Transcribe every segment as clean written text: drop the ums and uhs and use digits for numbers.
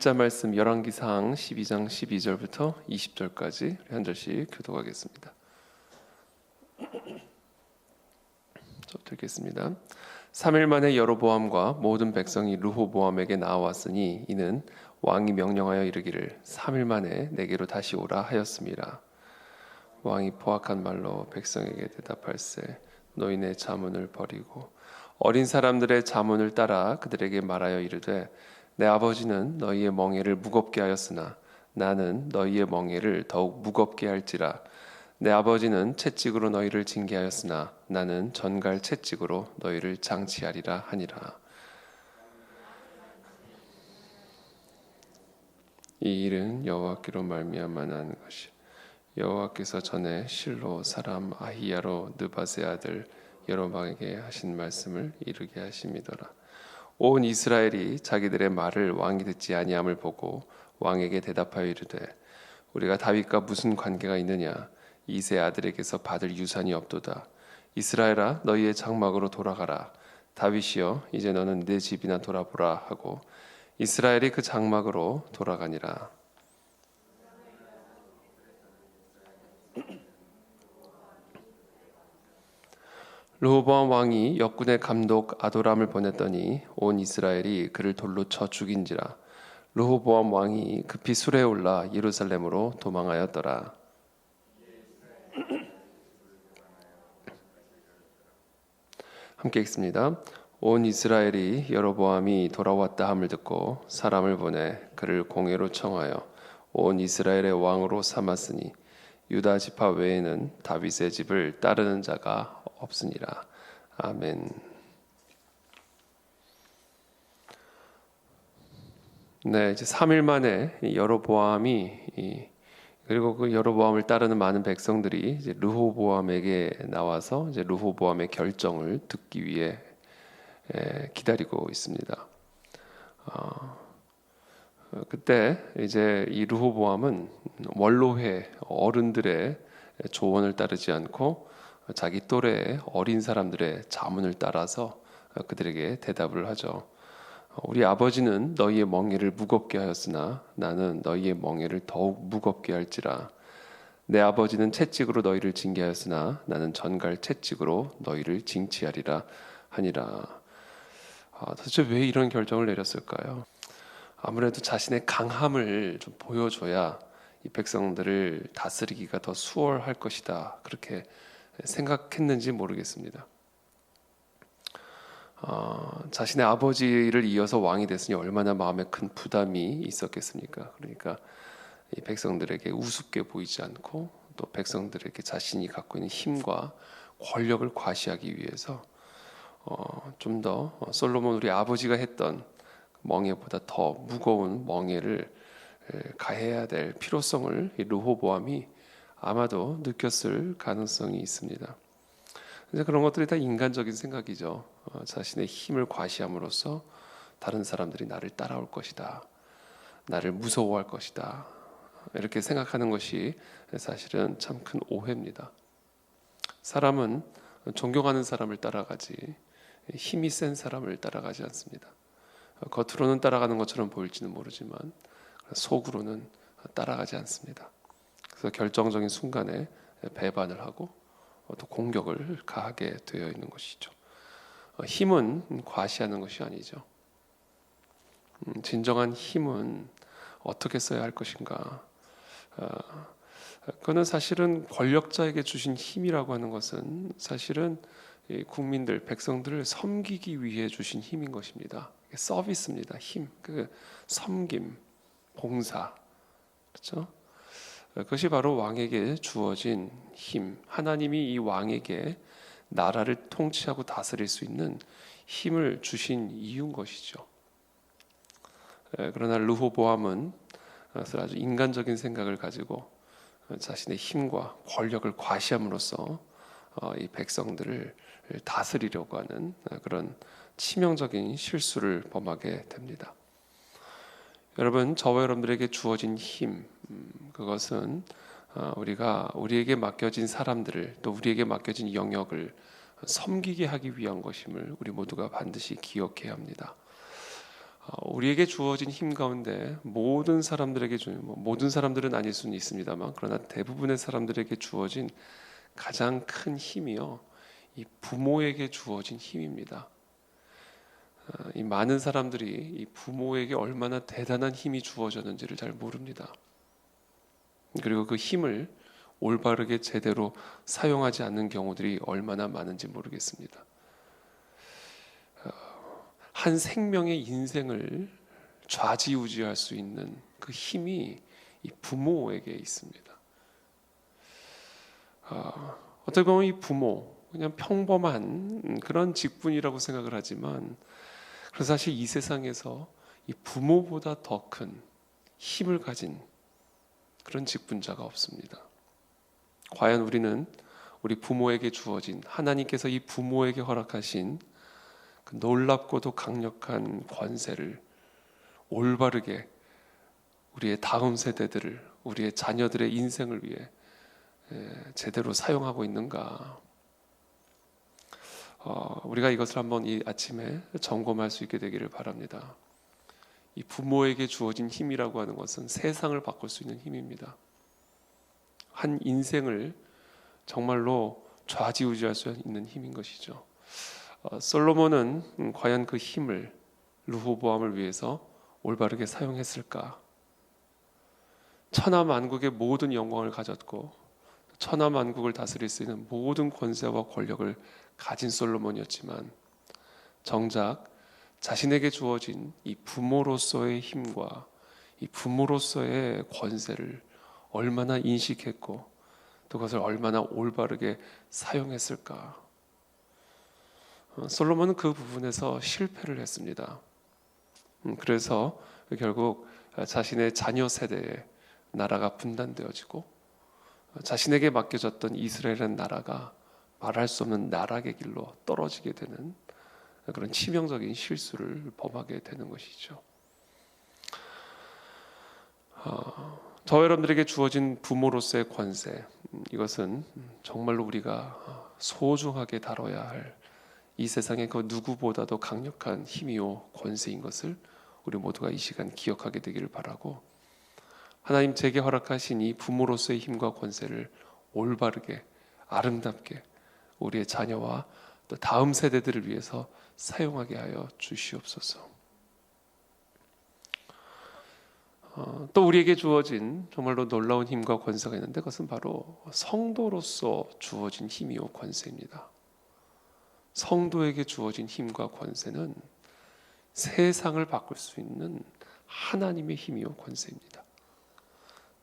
일자 말씀 열왕기상 12장 12절부터 20절까지 한 절씩 교독하겠습니다. 저 읽겠습니다. 3일 만에 여로보암과 모든 백성이 르호보암에게 나왔으니 이는 왕이 명령하여 이르기를 3일 만에 내게로 다시 오라 하였습니다. 왕이 포악한 말로 백성에게 대답할세 너희네 자문을 버리고 어린 사람들의 자문을 따라 그들에게 말하여 이르되 내 아버지는 너희의 멍에를 무겁게 하였으나 나는 너희의 멍에를 더욱 무겁게 할지라. 내 아버지는 채찍으로 너희를 징계하였으나 나는 전갈 채찍으로 너희를 장치하리라 하니라. 이 일은 여호와께로 말미암아 난 것이 여호와께서 전에 실로 사람 아히야로 느밧의 아들 여로보암에게 하신 말씀을 이루게 하심이더라. 온 이스라엘이 자기들의 말을 왕이 듣지 아니함을 보고 왕에게 대답하여 이르되 우리가 다윗과 무슨 관계가 있느냐 이새 아들에게서 받을 유산이 없도다. 이스라엘아 너희의 장막으로 돌아가라. 다윗이여 이제 너는 네 집이나 돌아보라 하고 이스라엘이 그 장막으로 돌아가니라. 르호보암 왕이 역군의 감독 아도람을 보냈더니 온 이스라엘이 그를 돌로 쳐 죽인지라. 르호보암 왕이 급히 수레에 올라 예루살렘으로 도망하였더라. 함께 읽습니다. 온 이스라엘이 여로보암이 돌아왔다 함을 듣고 사람을 보내 그를 공회로 청하여 온 이스라엘의 왕으로 삼았으니 유다 지파 외에는 다윗의 집을 따르는 자가 없으니라. 아멘. 네, 이제 3일 만에 여로보암이 그리고 그 여로보암을 따르는 많은 백성들이 이제 르호보암에게 나와서 이제 르호보암의 결정을 듣기 위해 기다리고 있습니다. 그때 이제 이 르호보암은 원로회 어른들의 조언을 따르지 않고 자기 또래의 어린 사람들의 자문을 따라서 그들에게 대답을 하죠. 우리 아버지는 너희의 멍에를 무겁게 하였으나 나는 너희의 멍에를 더욱 무겁게 할지라. 내 아버지는 채찍으로 너희를 징계하였으나 나는 전갈 채찍으로 너희를 징치하리라 하니라. 도대체 왜 이런 결정을 내렸을까요? 아무래도 자신의 강함을 좀 보여줘야 이 백성들을 다스리기가 더 수월할 것이다. 그렇게 생각했는지 모르겠습니다. 자신의 아버지를 이어서 왕이 됐으니 얼마나 마음에 큰 부담이 있었겠습니까? 그러니까 이 백성들에게 우습게 보이지 않고 또 백성들에게 자신이 갖고 있는 힘과 권력을 과시하기 위해서 좀 더 솔로몬 우리 아버지가 했던 멍에보다 더 무거운 멍에를 가해야 될 필요성을 이 르호보암이 아마도 느꼈을 가능성이 있습니다. 그런 것들이 다 인간적인 생각이죠. 자신의 힘을 과시함으로써 다른 사람들이 나를 따라올 것이다, 나를 무서워할 것이다, 이렇게 생각하는 것이 사실은 참 큰 오해입니다. 사람은 존경하는 사람을 따라가지 힘이 센 사람을 따라가지 않습니다. 겉으로는 따라가는 것처럼 보일지는 모르지만 속으로는 따라가지 않습니다. 그래서 결정적인 순간에 배반을 하고 또 공격을 가하게 되어 있는 것이죠. 힘은 과시하는 것이 아니죠. 진정한 힘은 어떻게 써야 할 것인가? 그거는 사실은 권력자에게 주신 힘이라고 하는 것은 사실은 국민들, 백성들을 섬기기 위해 주신 힘인 것입니다. 서비스입니다. 힘, 그 섬김, 봉사, 그렇죠? 그것이 바로 왕에게 주어진 힘. 하나님이 이 왕에게 나라를 통치하고 다스릴 수 있는 힘을 주신 이유인 것이죠. 그러나 르호보암은 아주 인간적인 생각을 가지고 자신의 힘과 권력을 과시함으로써 이 백성들을 다스리려고 하는 그런 치명적인 실수를 범하게 됩니다. 여러분, 저와 여러분들에게 주어진 힘, 그것은 우리에게 맡겨진 사람들을 또 우리에게 맡겨진 영역을 섬기게 하기 위한 것임을 우리 모두가 반드시 기억해야 합니다. 우리에게 주어진 힘 가운데 모든 사람들에게 모든 사람들은 아닐 수는 있습니다만 그러나 대부분의 사람들에게 주어진 가장 큰 힘이요, 이 부모에게 주어진 힘입니다. 이 많은 사람들이 이 부모에게 얼마나 대단한 힘이 주어졌는지를 잘 모릅니다. 그리고 그 힘을 올바르게 제대로 사용하지 않는 경우들이 얼마나 많은지 모르겠습니다. 한 생명의 인생을 좌지우지할 수 있는 그 힘이 이 부모에게 있습니다. 어떻게 보면 이 부모, 그냥 평범한 그런 직분이라고 생각을 하지만, 그래서 사실 이 세상에서 이 부모보다 더 큰 힘을 가진 그런 직분자가 없습니다. 과연 우리는 우리 부모에게 주어진, 하나님께서 이 부모에게 허락하신 그 놀랍고도 강력한 권세를 올바르게 우리의 다음 세대들을, 우리의 자녀들의 인생을 위해 제대로 사용하고 있는가? 우리가 이것을 한번 이 아침에 점검할 수 있게 되기를 바랍니다. 이 부모에게 주어진 힘이라고 하는 것은 세상을 바꿀 수 있는 힘입니다. 한 인생을 정말로 좌지우지할 수 있는 힘인 것이죠. 솔로몬은 과연 그 힘을 르호보암을 위해서 올바르게 사용했을까? 천하만국의 모든 영광을 가졌고 천하만국을 다스릴 수 있는 모든 권세와 권력을 가진 솔로몬이었지만, 정작 자신에게 주어진 이 부모로서의 힘과 이 부모로서의 권세를 얼마나 인식했고 또 그것을 얼마나 올바르게 사용했을까? 솔로몬은 그 부분에서 실패를 했습니다. 그래서 결국 자신의 자녀 세대에 나라가 분단되어지고 자신에게 맡겨졌던 이스라엘이라는 나라가 말할 수 없는 나락의 길로 떨어지게 되는 그런 치명적인 실수를 범하게 되는 것이죠. 저 여러분들에게 주어진 부모로서의 권세, 이것은 정말로 우리가 소중하게 다뤄야 할 이 세상의 그 누구보다도 강력한 힘이요 권세인 것을 우리 모두가 이 시간 기억하게 되기를 바라고, 하나님 제게 허락하신 이 부모로서의 힘과 권세를 올바르게 아름답게 우리의 자녀와 또 다음 세대들을 위해서 사용하게 하여 주시옵소서. 또 우리에게 주어진 정말로 놀라운 힘과 권세가 있는데, 그것은 바로 성도로서 주어진 힘이요 권세입니다. 성도에게 주어진 힘과 권세는 세상을 바꿀 수 있는 하나님의 힘이요 권세입니다.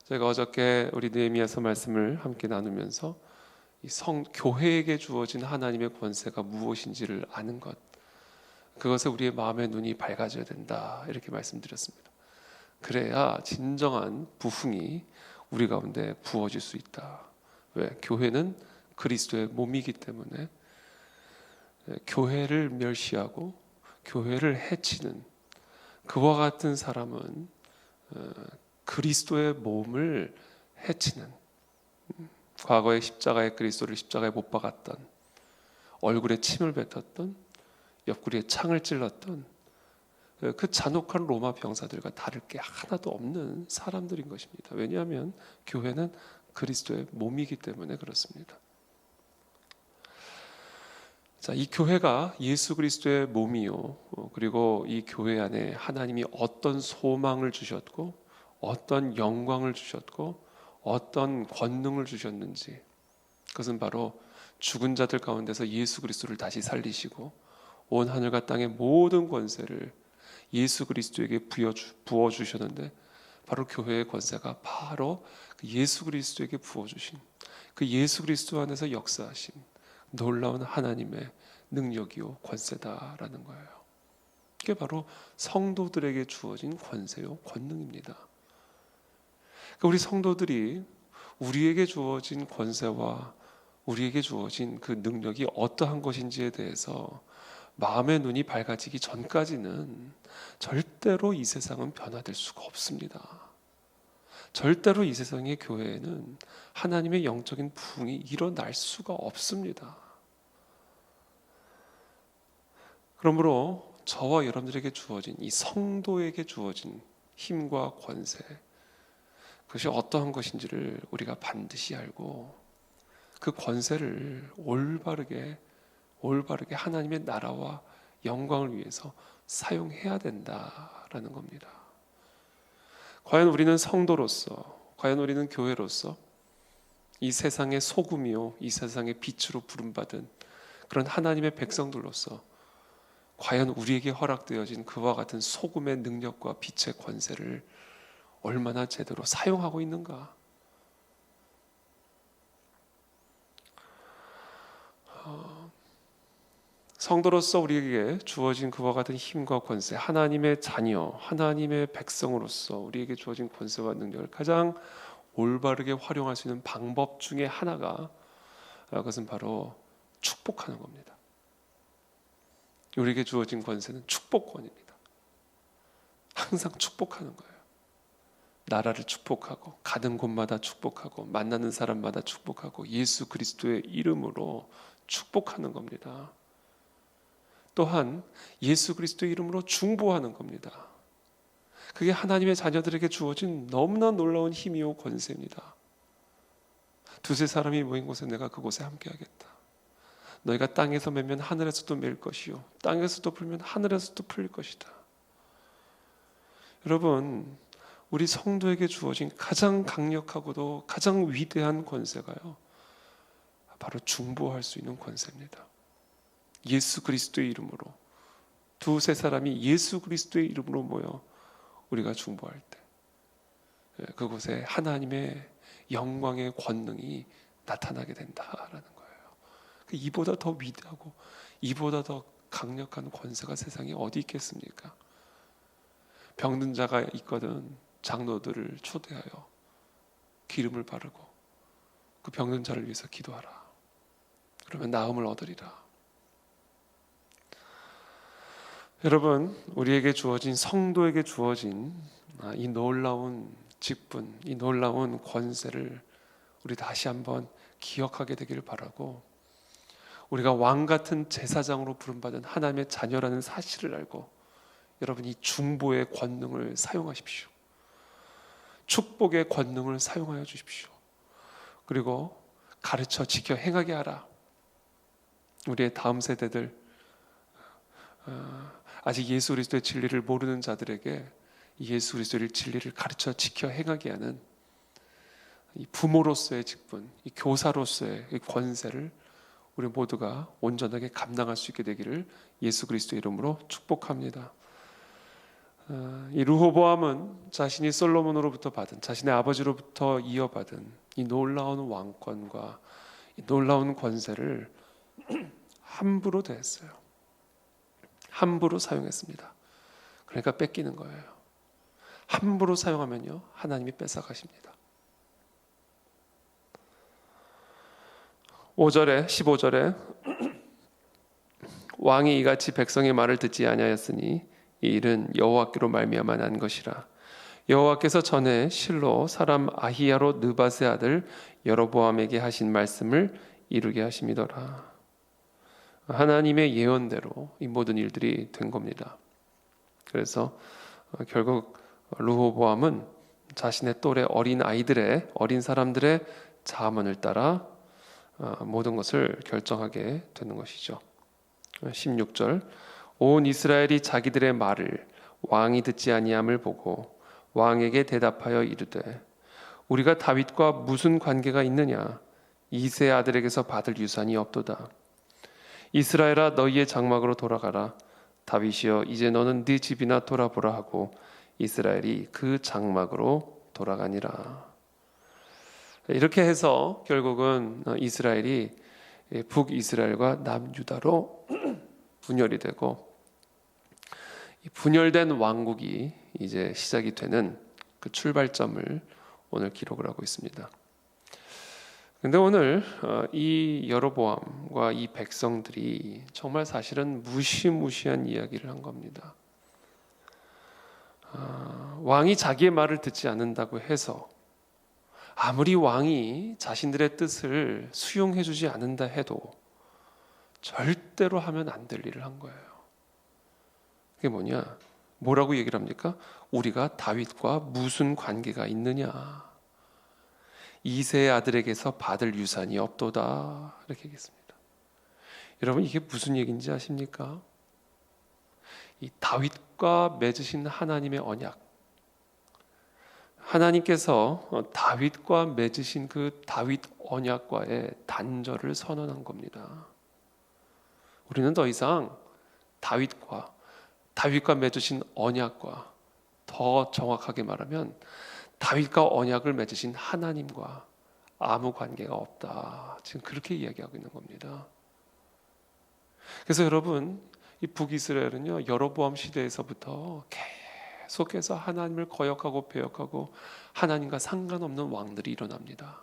제가 어저께 우리 느헤미야서 말씀을 함께 나누면서 이 교회에게 주어진 하나님의 권세가 무엇인지를 아는 것, 그것에 우리의 마음의 눈이 밝아져야 된다, 이렇게 말씀드렸습니다. 그래야 진정한 부흥이 우리 가운데 부어질 수 있다. 왜? 교회는 그리스도의 몸이기 때문에 교회를 멸시하고 교회를 해치는 그와 같은 사람은 그리스도의 몸을 해치는, 과거에 십자가의 그리스도를 십자가에 못 박았던, 얼굴에 침을 뱉었던, 옆구리에 창을 찔렀던 그 잔혹한 로마 병사들과 다를 게 하나도 없는 사람들인 것입니다. 왜냐하면 교회는 그리스도의 몸이기 때문에 그렇습니다. 자, 이 교회가 예수 그리스도의 몸이요, 그리고 이 교회 안에 하나님이 어떤 소망을 주셨고 어떤 영광을 주셨고 어떤 권능을 주셨는지, 그것은 바로 죽은 자들 가운데서 예수 그리스도를 다시 살리시고 온 하늘과 땅의 모든 권세를 예수 그리스도에게 부어주셨는데, 바로 교회의 권세가 바로 그 예수 그리스도에게 부어주신 그 예수 그리스도 안에서 역사하신 놀라운 하나님의 능력이요 권세다라는 거예요. 이게 바로 성도들에게 주어진 권세요 권능입니다. 그러니까 우리 성도들이 우리에게 주어진 권세와 우리에게 주어진 그 능력이 어떠한 것인지에 대해서 마음의 눈이 밝아지기 전까지는 절대로 이 세상은 변화될 수가 없습니다. 절대로 이 세상의 교회에는 하나님의 영적인 부흥이 일어날 수가 없습니다. 그러므로 저와 여러분들에게 주어진 이 성도에게 주어진 힘과 권세, 그것이 어떠한 것인지를 우리가 반드시 알고 그 권세를 올바르게 하나님의 나라와 영광을 위해서 사용해야 된다라는 겁니다. 과연 우리는 성도로서, 과연 우리는 교회로서 이 세상의 소금이요, 이 세상의 빛으로 부름받은 그런 하나님의 백성들로서 과연 우리에게 허락되어진 그와 같은 소금의 능력과 빛의 권세를 얼마나 제대로 사용하고 있는가? 성도로서 우리에게 주어진 그와 같은 힘과 권세, 하나님의 자녀, 하나님의 백성으로서 우리에게 주어진 권세와 능력을 가장 올바르게 활용할 수 있는 방법 중에 하나가, 그것은 바로 축복하는 겁니다. 우리에게 주어진 권세는 축복권입니다. 항상 축복하는 거예요. 나라를 축복하고, 가는 곳마다 축복하고, 만나는 사람마다 축복하고, 예수 그리스도의 이름으로 축복하는 겁니다. 또한 예수 그리스도의 이름으로 중보하는 겁니다. 그게 하나님의 자녀들에게 주어진 너무나 놀라운 힘이요 권세입니다. 두세 사람이 모인 곳에 내가 그곳에 함께하겠다. 너희가 땅에서 매면 하늘에서도 맬 것이요 땅에서도 풀면 하늘에서도 풀릴 것이다. 여러분, 우리 성도에게 주어진 가장 강력하고도 가장 위대한 권세가요, 바로 중보할 수 있는 권세입니다. 예수 그리스도의 이름으로, 두세 사람이 예수 그리스도의 이름으로 모여 우리가 중보할 때 그곳에 하나님의 영광의 권능이 나타나게 된다라는 거예요. 이보다 더 위대하고 이보다 더 강력한 권세가 세상에 어디 있겠습니까? 병든 자가 있거든 장로들을 초대하여 기름을 바르고 그 병든 자를 위해서 기도하라. 그러면 나음을 얻으리라. 여러분, 우리에게 주어진, 성도에게 주어진 이 놀라운 직분, 이 놀라운 권세를 우리 다시 한번 기억하게 되기를 바라고, 우리가 왕 같은 제사장으로 부름받은 하나님의 자녀라는 사실을 알고 여러분, 이 중보의 권능을 사용하십시오. 축복의 권능을 사용하여 주십시오. 그리고 가르쳐 지켜 행하게 하라. 우리의 다음 세대들, 아직 예수 그리스도의 진리를 모르는 자들에게 예수 그리스도의 진리를 가르쳐 지켜 행하게 하는 이 부모로서의 직분, 이 교사로서의 이 권세를 우리 모두가 온전하게 감당할 수 있게 되기를 예수 그리스도의 이름으로 축복합니다. 이 르호보암은 자신이 솔로몬으로부터 받은, 자신의 아버지로부터 이어받은 이 놀라운 왕권과 이 놀라운 권세를 함부로 대했어요. 함부로 사용했습니다. 그러니까 뺏기는 거예요. 함부로 사용하면요, 하나님이 뺏어가십니다. 15절에 왕이 이같이 백성의 말을 듣지 아니하였으니 이 일은 여호와께로 말미암아 난 것이라. 여호와께서 전에 실로 사람 아히야로 느밧의 아들 여로보암에게 하신 말씀을 이루게 하심이더라. 하나님의 예언대로 이 모든 일들이 된 겁니다. 그래서 결국 르호보암은 자신의 또래 어린 사람들의 자문을 따라 모든 것을 결정하게 되는 것이죠. 16절, 온 이스라엘이 자기들의 말을 왕이 듣지 아니함을 보고 왕에게 대답하여 이르되, 우리가 다윗과 무슨 관계가 있느냐? 이새의 아들에게서 받을 유산이 없도다. 이스라엘아, 너희의 장막으로 돌아가라. 다윗이여, 이제 너는 네 집이나 돌아보라 하고 이스라엘이 그 장막으로 돌아가니라. 이렇게 해서 결국은 이스라엘이 북이스라엘과 남유다로 분열이 되고, 분열된 왕국이 이제 시작이 되는 그 출발점을 오늘 기록을 하고 있습니다. 근데 오늘 이 여로보암과 이 백성들이 정말 사실은 무시무시한 이야기를 한 겁니다. 왕이 자기의 말을 듣지 않는다고 해서, 아무리 왕이 자신들의 뜻을 수용해 주지 않는다 해도 절대로 하면 안 될 일을 한 거예요. 그게 뭐냐? 뭐라고 얘기를 합니까? 우리가 다윗과 무슨 관계가 있느냐? 이새의 아들에게서 받을 유산이 없도다. 이렇게 얘기했습니다. 여러분, 이게 무슨 얘기인지 아십니까? 이 다윗과 맺으신 하나님의 언약, 하나님께서 다윗과 맺으신 그 다윗 언약과의 단절을 선언한 겁니다. 우리는 더 이상 다윗과 맺으신 언약과, 더 정확하게 말하면 다윗과 언약을 맺으신 하나님과 아무 관계가 없다. 지금 그렇게 이야기하고 있는 겁니다. 그래서 여러분, 이 북이스라엘은요, 여로보암 시대에서부터 계속해서 하나님을 거역하고 배역하고 하나님과 상관없는 왕들이 일어납니다.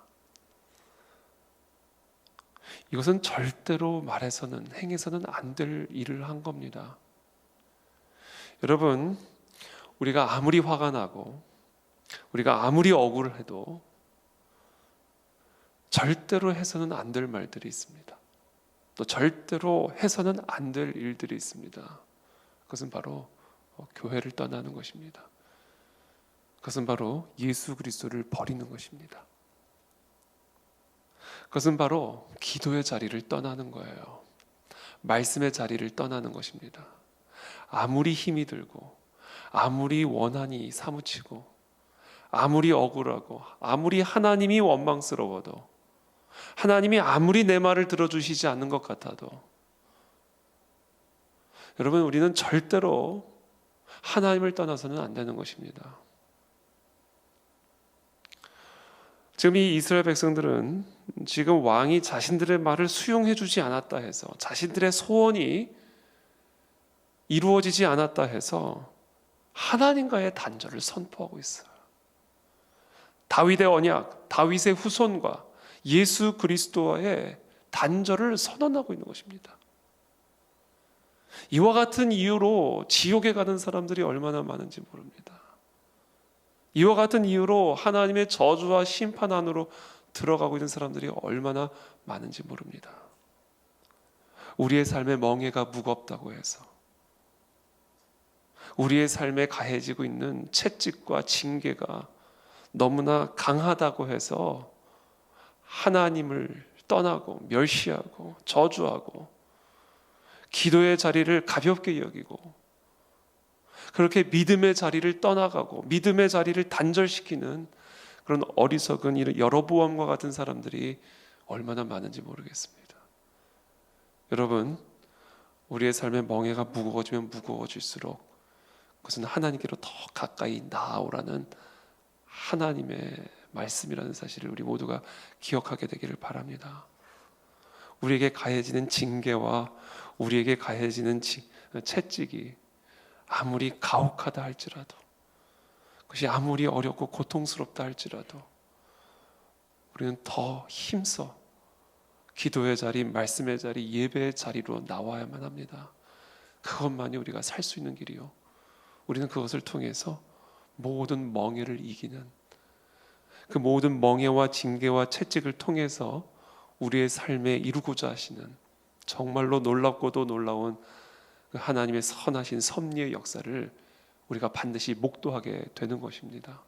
이것은 절대로 말해서는, 행해서는 안 될 일을 한 겁니다. 여러분, 우리가 아무리 화가 나고 우리가 아무리 억울해도 절대로 해서는 안 될 말들이 있습니다. 또 절대로 해서는 안 될 일들이 있습니다. 그것은 바로 교회를 떠나는 것입니다. 그것은 바로 예수 그리스도를 버리는 것입니다. 그것은 바로 기도의 자리를 떠나는 거예요. 말씀의 자리를 떠나는 것입니다. 아무리 힘이 들고 아무리 원한이 사무치고 아무리 억울하고 아무리 하나님이 원망스러워도 하나님이 아무리 내 말을 들어주시지 않는 것 같아도 여러분, 우리는 절대로 하나님을 떠나서는 안 되는 것입니다. 지금 이 이스라엘 백성들은 지금 왕이 자신들의 말을 수용해 주지 않았다 해서, 자신들의 소원이 이루어지지 않았다 해서 하나님과의 단절을 선포하고 있어요. 다윗의 언약, 다윗의 후손과 예수 그리스도와의 단절을 선언하고 있는 것입니다. 이와 같은 이유로 지옥에 가는 사람들이 얼마나 많은지 모릅니다. 이와 같은 이유로 하나님의 저주와 심판 안으로 들어가고 있는 사람들이 얼마나 많은지 모릅니다. 우리의 삶의 멍에가 무겁다고 해서, 우리의 삶에 가해지고 있는 채찍과 징계가 너무나 강하다고 해서 하나님을 떠나고 멸시하고 저주하고 기도의 자리를 가볍게 여기고 그렇게 믿음의 자리를 떠나가고 믿음의 자리를 단절시키는 그런 어리석은 여로보암과 같은 사람들이 얼마나 많은지 모르겠습니다. 여러분, 우리의 삶의 멍에가 무거워지면 무거워질수록 그것은 하나님께로 더 가까이 나아오라는 하나님의 말씀이라는 사실을 우리 모두가 기억하게 되기를 바랍니다. 우리에게 가해지는 징계와 우리에게 가해지는 채찍이 아무리 가혹하다 할지라도, 그것이 아무리 어렵고 고통스럽다 할지라도 우리는 더 힘써 기도의 자리, 말씀의 자리, 예배의 자리로 나와야만 합니다. 그것만이 우리가 살 수 있는 길이요, 우리는 그것을 통해서 모든 멍에를 이기는, 그 모든 멍에와 징계와 채찍을 통해서 우리의 삶에 이루고자 하시는 정말로 놀랍고도 놀라운 하나님의 선하신 섭리의 역사를 우리가 반드시 목도하게 되는 것입니다.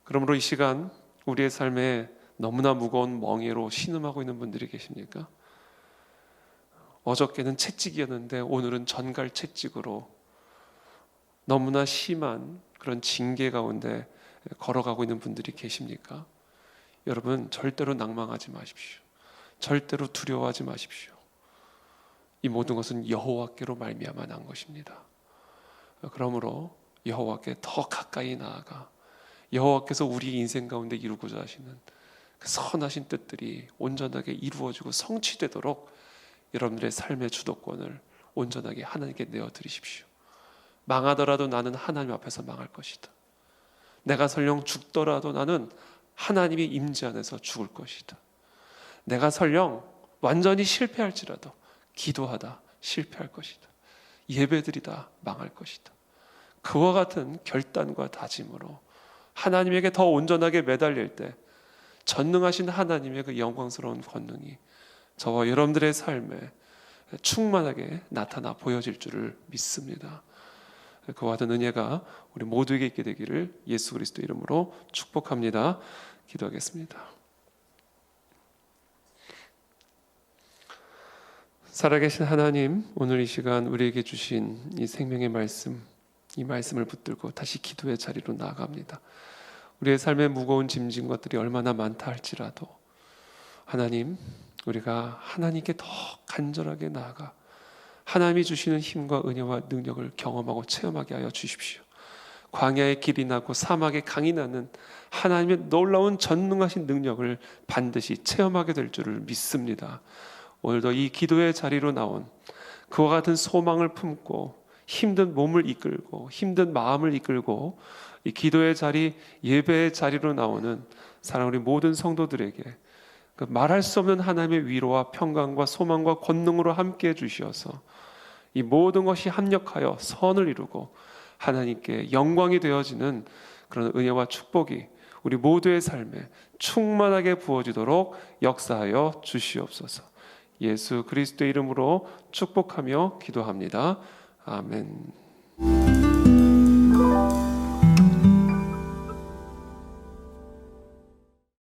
그러므로 이 시간 우리의 삶에 너무나 무거운 멍에로 신음하고 있는 분들이 계십니까? 어저께는 채찍이었는데 오늘은 전갈 채찍으로 너무나 심한 그런 징계 가운데 걸어가고 있는 분들이 계십니까? 여러분, 절대로 낭망하지 마십시오. 절대로 두려워하지 마십시오. 이 모든 것은 여호와께로 말미암아 난 것입니다. 그러므로 여호와께 더 가까이 나아가 여호와께서 우리 인생 가운데 이루고자 하시는 그 선하신 뜻들이 온전하게 이루어지고 성취되도록 여러분들의 삶의 주도권을 온전하게 하나님께 내어드리십시오. 망하더라도 나는 하나님 앞에서 망할 것이다. 내가 설령 죽더라도 나는 하나님의 임재 안에서 죽을 것이다. 내가 설령 완전히 실패할지라도 기도하다 실패할 것이다. 예배드리다 망할 것이다. 그와 같은 결단과 다짐으로 하나님에게 더 온전하게 매달릴 때 전능하신 하나님의 그 영광스러운 권능이 저와 여러분들의 삶에 충만하게 나타나 보여질 줄을 믿습니다. 그와 같은 은혜가 우리 모두에게 있게 되기를 예수 그리스도 이름으로 축복합니다. 기도하겠습니다. 살아계신 하나님, 오늘 이 시간 우리에게 주신 이 생명의 말씀, 이 말씀을 붙들고 다시 기도의 자리로 나아갑니다. 우리의 삶에 무거운 짐진 것들이 얼마나 많다 할지라도 하나님, 우리가 하나님께 더 간절하게 나아가 하나님이 주시는 힘과 은혜와 능력을 경험하고 체험하게 하여 주십시오. 광야의 길이 나고 사막의 강이 나는 하나님의 놀라운 전능하신 능력을 반드시 체험하게 될 줄을 믿습니다. 오늘도 이 기도의 자리로 나온 그와 같은 소망을 품고 힘든 몸을 이끌고 힘든 마음을 이끌고 이 기도의 자리, 예배의 자리로 나오는 사랑하는 우리 모든 성도들에게 그 말할 수 없는 하나님의 위로와 평강과 소망과 권능으로 함께해 주시어서 이 모든 것이 합력하여 선을 이루고 하나님께 영광이 되어지는 그런 은혜와 축복이 우리 모두의 삶에 충만하게 부어지도록 역사하여 주시옵소서. 예수 그리스도의 이름으로 축복하며 기도합니다. 아멘.